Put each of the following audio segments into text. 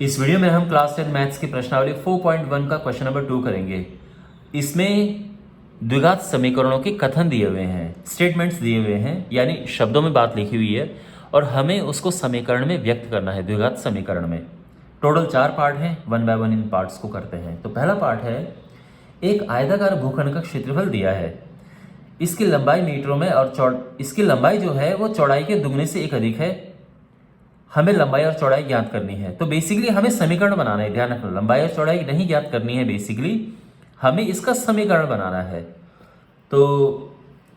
इस वीडियो में हम क्लास 10 मैथ्स की प्रश्नावली 4.1 का क्वेश्चन नंबर 2 करेंगे। इसमें द्विघात समीकरणों के कथन दिए हुए हैं, स्टेटमेंट्स दिए हुए हैं, यानी शब्दों में बात लिखी हुई है और हमें उसको समीकरण में व्यक्त करना है, द्विघात समीकरण में। टोटल 4 पार्ट हैं, 1 बाय 1 इन पार्ट्स को करते हैं। तो पहला पार्ट है, एक आयताकार भूखंड का क्षेत्रफल दिया है, इसकी लंबाई मीटरों में और इसकी लंबाई जो है वो चौड़ाई के दुगने से एक अधिक है। हमें लंबाई और चौड़ाई ज्ञात करनी है। तो बेसिकली हमें समीकरण बनाना है, ध्यान रखना, लंबाई और चौड़ाई नहीं ज्ञात करनी है, बेसिकली हमें इसका समीकरण बनाना है। तो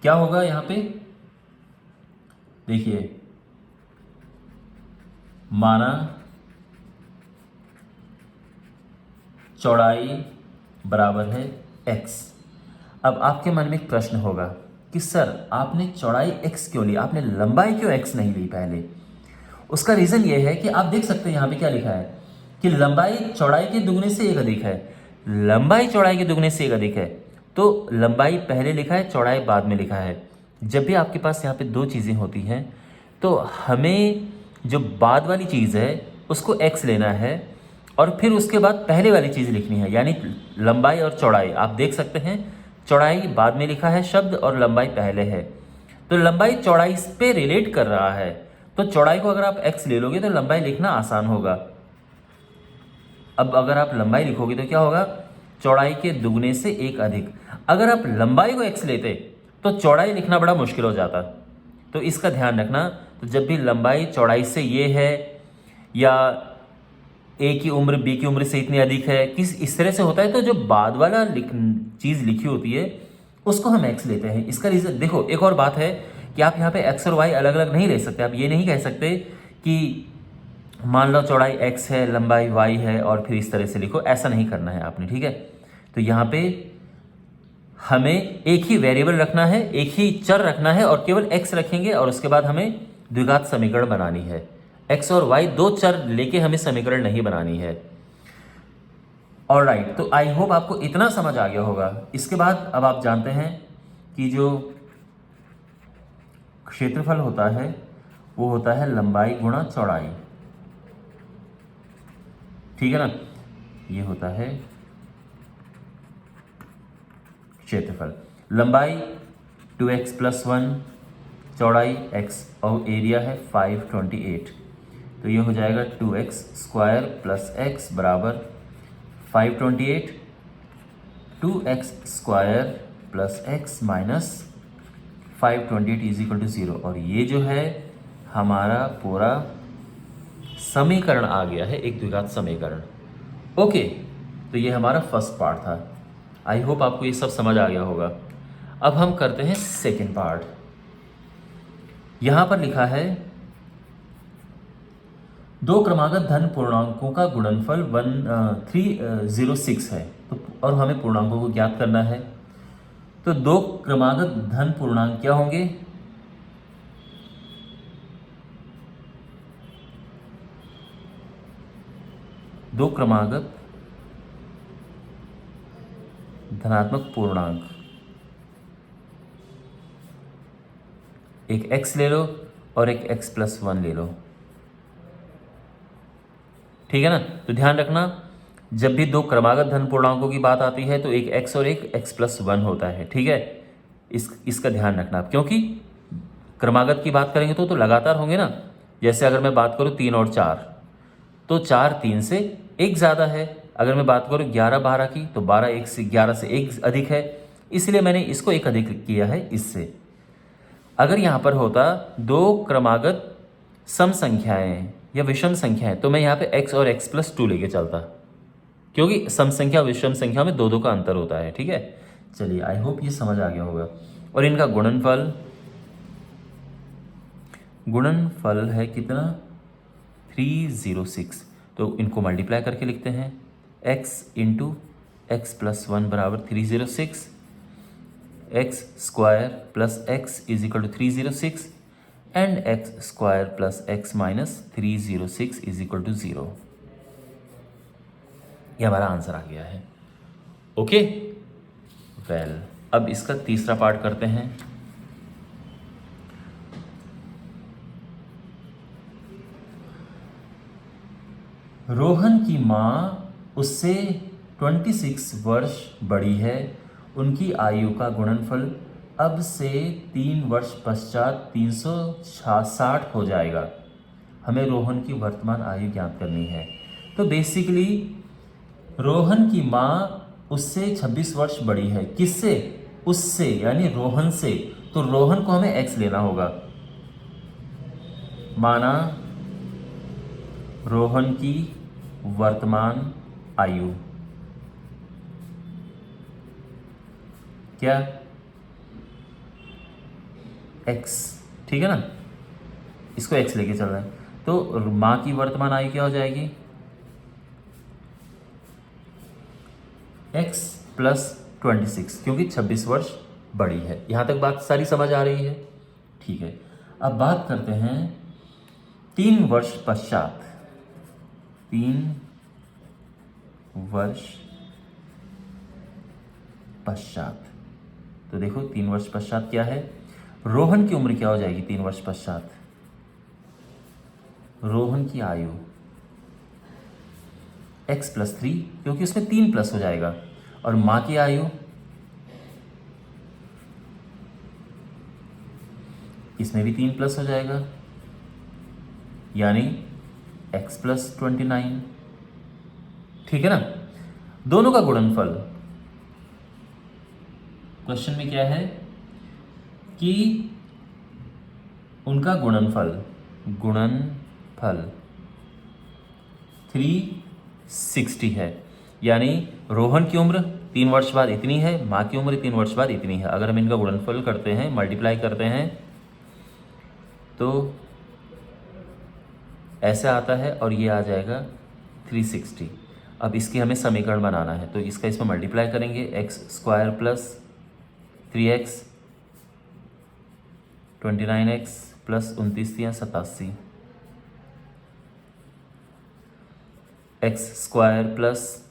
क्या होगा यहां पे, देखिए, माना चौड़ाई बराबर है x। अब आपके मन में एक प्रश्न होगा कि सर आपने चौड़ाई x क्यों ली, आपने लंबाई क्यों x नहीं ली पहले। उसका रीज़न ये है कि आप देख सकते हैं यहाँ पे क्या लिखा है कि लंबाई चौड़ाई के दुगने से एक अधिक है। लंबाई चौड़ाई के दुगने से एक अधिक है, तो लंबाई पहले लिखा है, चौड़ाई बाद में लिखा है। जब भी आपके पास यहाँ पे दो चीज़ें होती हैं तो हमें जो बाद वाली चीज़ है उसको x लेना है और फिर उसके बाद पहले वाली चीज़ लिखनी है, यानी लंबाई और चौड़ाई। आप देख सकते हैं चौड़ाई बाद में लिखा है शब्द और लंबाई पहले है, तो लंबाई चौड़ाई पे रिलेट कर रहा है। तो चौड़ाई को अगर आप x ले लोगे तो लंबाई लिखना आसान होगा। अब अगर आप लंबाई लिखोगे तो क्या होगा, चौड़ाई के दुगने से एक अधिक। अगर आप लंबाई को x लेते तो चौड़ाई लिखना बड़ा मुश्किल हो जाता। तो इसका ध्यान रखना। तो जब भी लंबाई चौड़ाई से ये है, या a की उम्र b की उम्र से इतनी अधिक है, किस इस तरह से होता है, तो जो बाद वाला चीज़ लिखी होती है उसको हम x लेते हैं। इसका रीज़न देखो, एक और बात है कि आप यहाँ पे x और y अलग अलग नहीं ले सकते। आप ये नहीं कह सकते कि मान लो चौड़ाई x है, लंबाई y है और फिर इस तरह से लिखो, ऐसा नहीं करना है आपने, ठीक है। तो यहाँ पे हमें एक ही वेरिएबल रखना है, एक ही चर रखना है और केवल x रखेंगे और उसके बाद हमें द्विघात समीकरण बनानी है। x और y दो चर लेके हमें समीकरण नहीं बनानी है। ऑलराइट, तो आई होप आपको इतना समझ आ गया होगा। इसके बाद अब आप जानते हैं कि जो क्षेत्रफल होता है वो होता है लंबाई गुणा चौड़ाई, ठीक है ना। ये होता है क्षेत्रफल, लंबाई 2x + 1, चौड़ाई x और एरिया है 528। तो ये हो जाएगा 2x² + x बराबर 528, 2x² + x माइनस 528 = 0। और ये जो है हमारा पूरा समीकरण आ गया है, एक द्विघात समीकरण। ओके, तो ये हमारा फर्स्ट पार्ट था। आई होप आपको ये सब समझ आ गया होगा। अब हम करते हैं सेकेंड पार्ट। यहां पर लिखा है दो क्रमागत धन पूर्णांकों का गुणनफल 306 है, तो और हमें पूर्णांकों को ज्ञात करना है। तो दो क्रमागत धन पूर्णांक क्या होंगे, दो क्रमागत धनात्मक पूर्णांक, एक x ले लो और एक x + 1 ले लो, ठीक है ना। तो ध्यान रखना, जब भी दो क्रमागत धन पूर्णांकों की बात आती है तो एक x और एक x + 1 होता है, ठीक है। इसका ध्यान रखना, क्योंकि क्रमागत की बात करेंगे तो लगातार होंगे ना। जैसे अगर मैं बात करूँ 3 और 4, तो 4 3 से 1 ज़्यादा है। अगर मैं बात करूँ 11 12 की, तो 11 से 1 अधिक है, इसलिए मैंने इसको एक अधिक किया है इससे। अगर यहाँ पर होता दो क्रमागत सम संख्याएं या विषम संख्याएं, तो मैं यहाँ पे x और x + 2 लेके चलता, क्योंकि सम संख्या विषम संख्या में दो का अंतर होता है, ठीक है। चलिए, आई होप ये समझ आ गया होगा। और इनका गुणनफल है कितना, 306। तो इनको मल्टीप्लाई करके लिखते हैं, x × x + 1 बराबर 306, x² + x = 306 and x² + x minus 306 = 0। ये हमारा आंसर आ गया है। ओके, वेल, अब इसका तीसरा पार्ट करते हैं। रोहन की माँ उससे 26 वर्ष बड़ी है। उनकी आयु का गुणनफल अब से 3 वर्ष पश्चात 360 हो जाएगा। हमें रोहन की वर्तमान आयु ज्ञात करनी है। तो बेसिकली रोहन की माँ उससे 26 वर्ष बड़ी है। किससे? उससे, यानी रोहन से। तो रोहन को हमें x लेना होगा। माना रोहन की वर्तमान आयु क्या? x, ठीक है ना, इसको x लेके चल रहा है। तो माँ की वर्तमान आयु क्या हो जाएगी? x प्लस 26, क्योंकि 26 वर्ष बड़ी है। यहाँ तक बात सारी समझ आ रही है? ठीक है। अब बात करते हैं 3 वर्ष पश्चात। 3 वर्ष पश्चात, तो देखो 3 वर्ष पश्चात क्या है? रोहन की उम्र क्या हो जाएगी 3 वर्ष पश्चात? रोहन की आयु x प्लस 3, क्योंकि उसमें 3 प्लस हो जाएगा। और माँ की आयु, इसमें भी 3 प्लस हो जाएगा, यानी x प्लस 29, ठीक है ना। दोनों का गुणनफल, क्वेश्चन में क्या है कि उनका गुणनफल 360 है। यानी रोहन की उम्र 3 वर्ष बाद इतनी है, माँ की उम्र 3 वर्ष बाद इतनी है। अगर हम इनका गुणनफल करते हैं, मल्टीप्लाई करते हैं, तो ऐसे आता है और ये आ जाएगा 360। अब इसकी हमें समीकरण बनाना है, तो इसका इसमें मल्टीप्लाई करेंगे। x² plus 3x 29x plus 29 87, x² plus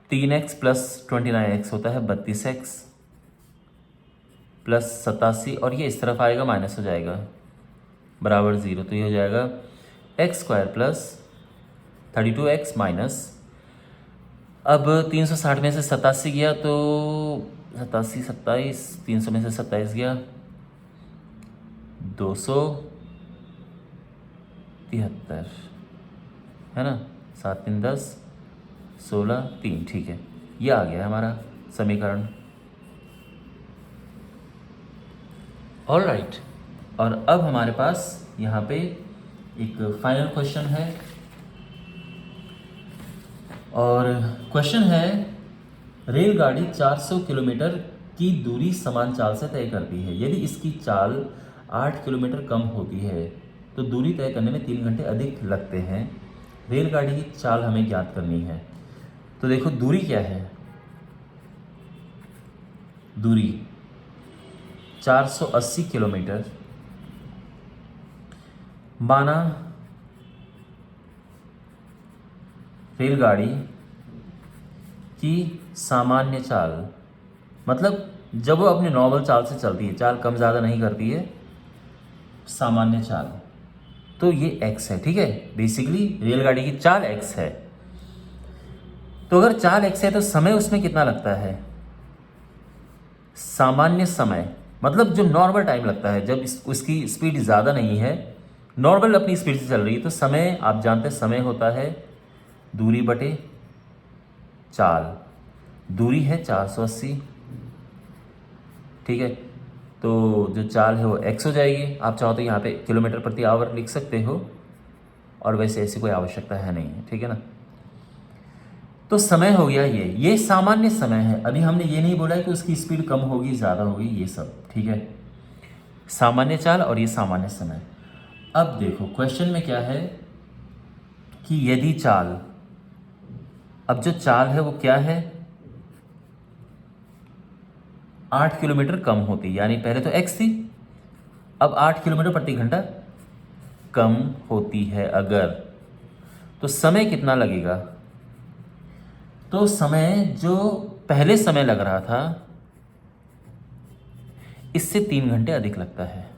3x plus 29x होता है 32x प्लस 87, और ये इस तरफ आएगा माइनस हो जाएगा बराबर 0। तो ये हो जाएगा x² प्लस 32x माइनस, अब 360 में से 87 गया तो 87 27, 300 में से 27 गया 273, है ना। 7 3 10 16 3, ठीक है। ये आ गया हमारा समीकरण। ऑल राइट, और अब हमारे पास यहाँ पे एक फाइनल क्वेश्चन है, और क्वेश्चन है रेलगाड़ी 400 किलोमीटर की दूरी समान चाल से तय करती है। यदि इसकी चाल 8 किलोमीटर कम होती है तो दूरी तय करने में 3 घंटे अधिक लगते हैं। रेलगाड़ी की चाल हमें ज्ञात करनी है। तो देखो दूरी क्या है, दूरी 480 किलोमीटर। माना रेलगाड़ी की सामान्य चाल, मतलब जब वो अपने नॉर्मल चाल से चलती है, चाल कम ज़्यादा नहीं करती है, सामान्य चाल, तो ये x है, ठीक है। बेसिकली रेलगाड़ी की चाल x है। तो अगर चाल x है तो समय उसमें कितना लगता है? सामान्य समय, मतलब जो नॉर्मल टाइम लगता है, जब उसकी स्पीड ज़्यादा नहीं है, नॉर्मल अपनी स्पीड से चल रही है, तो समय आप जानते हैं समय होता है दूरी बटे चाल। दूरी है 480, ठीक है। तो जो चाल है वो x हो जाएगी। आप चाहो तो यहाँ पे किलोमीटर प्रति आवर लिख सकते हो, और वैसे ऐसी कोई आवश्यकता है नहीं है, ठीक है ना। तो समय हो गया ये सामान्य समय है। अभी हमने ये नहीं बोला है कि उसकी स्पीड कम होगी ज़्यादा होगी, ये सब, ठीक है। सामान्य चाल और ये सामान्य समय। अब देखो क्वेश्चन में क्या है कि यदि चाल, अब जो चाल है वो क्या है, 8 किलोमीटर कम होती, यानी पहले तो x थी, अब 8 किलोमीटर प्रति घंटा कम होती है अगर, तो समय कितना लगेगा? तो समय जो पहले समय लग रहा था इससे 3 घंटे अधिक लगता है,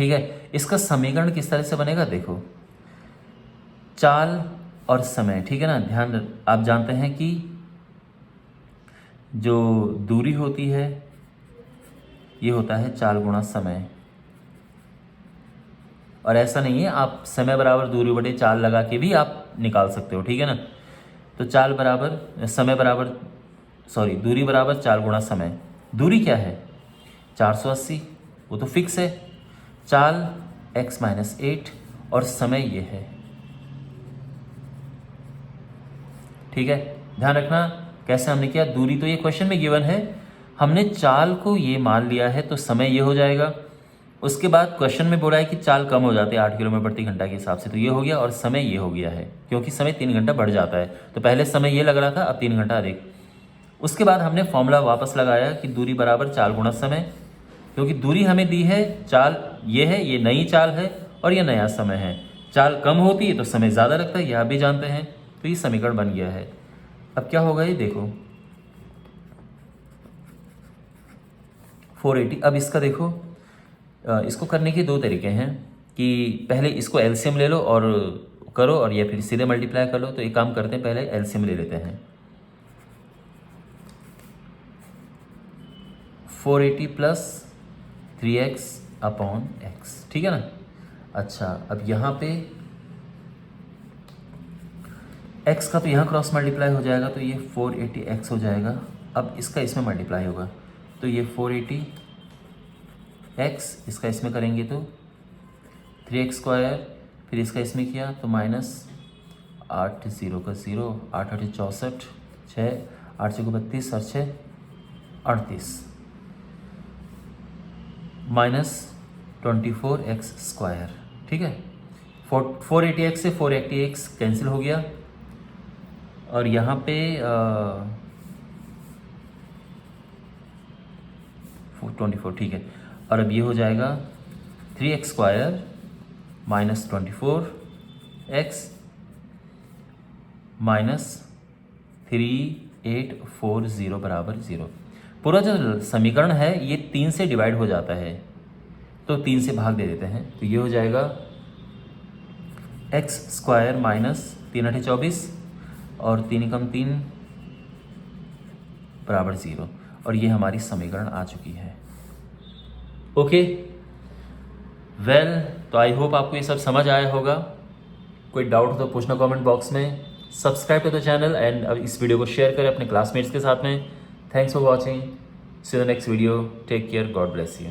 ठीक है, इसका समीकरण किस तरह से बनेगा देखो, चाल और समय, ठीक है ना। ध्यान, आप जानते हैं कि जो दूरी होती है ये होता है चाल गुणा समय, और ऐसा नहीं है, आप समय बराबर दूरी बटे चाल लगा के भी आप निकाल सकते हो, ठीक है ना। तो चाल बराबर समय बराबर, सॉरी, दूरी बराबर चाल गुणा समय। दूरी क्या है 480, वो तो फिक्स है। चाल x-8 और समय ये है, ठीक है। ध्यान रखना कैसे हमने किया, दूरी तो ये क्वेश्चन में गिवन है, हमने चाल को ये मान लिया है तो समय ये हो जाएगा। उसके बाद क्वेश्चन में बोला है कि चाल कम हो जाती है 8 किलोमीटर प्रति घंटा के हिसाब से, तो ये हो गया, और समय ये हो गया है क्योंकि समय 3 घंटा बढ़ जाता है। तो पहले समय ये लग रहा था, अब 3 घंटा अधिक। उसके बाद हमने फॉर्मूला वापस लगाया कि दूरी बराबर चाल गुणा समय, क्योंकि दूरी हमें दी है, चाल ये है, ये नई चाल है और ये नया समय है। चाल कम होती है तो समय ज़्यादा लगता है, यह आप भी जानते हैं। तो ये समीकरण बन गया है। अब क्या होगा ये देखो 480। अब इसका देखो, इसको करने के दो तरीके हैं कि पहले इसको एलसीएम ले लो और करो, और या फिर सीधे मल्टीप्लाई कर लो। तो एक काम करते हैं, पहले एलसीएम ले लेते हैं। 480 प्लस 3x अपॉन x, ठीक है ना। अच्छा, अब यहाँ पे x का तो यहाँ क्रॉस मल्टीप्लाई हो जाएगा, तो ये 480x हो जाएगा। अब इसका इसमें मल्टीप्लाई होगा, तो ये 480x, इसका इसमें करेंगे तो 3x², फिर इसका इसमें किया तो माइनस 8 0 का 0, 8 8 64, 6 8 6 32 और 6 38, माइनस 24x², ठीक है। 480x से 480x कैंसिल हो गया, और यहाँ पे 24, ठीक है। और अब ये हो जाएगा 3x² माइनस 24x माइनस 3840 बराबर 0। पूरा जो समीकरण है ये 3 से डिवाइड हो जाता है, तो 3 से भाग दे देते हैं, तो ये हो जाएगा x² माइनस 3 8 24 और 3 कम 3 बराबर 0, और ये हमारी समीकरण आ चुकी है। ओके, वेल, तो आई होप आपको ये सब समझ आया होगा। कोई डाउट हो तो पूछना कमेंट बॉक्स में। Subscribe to the channel and अब इस वीडियो को शेयर करें अपने क्लासमेट्स के साथ में। Thanks for watching, see you the next video, take care, God bless you.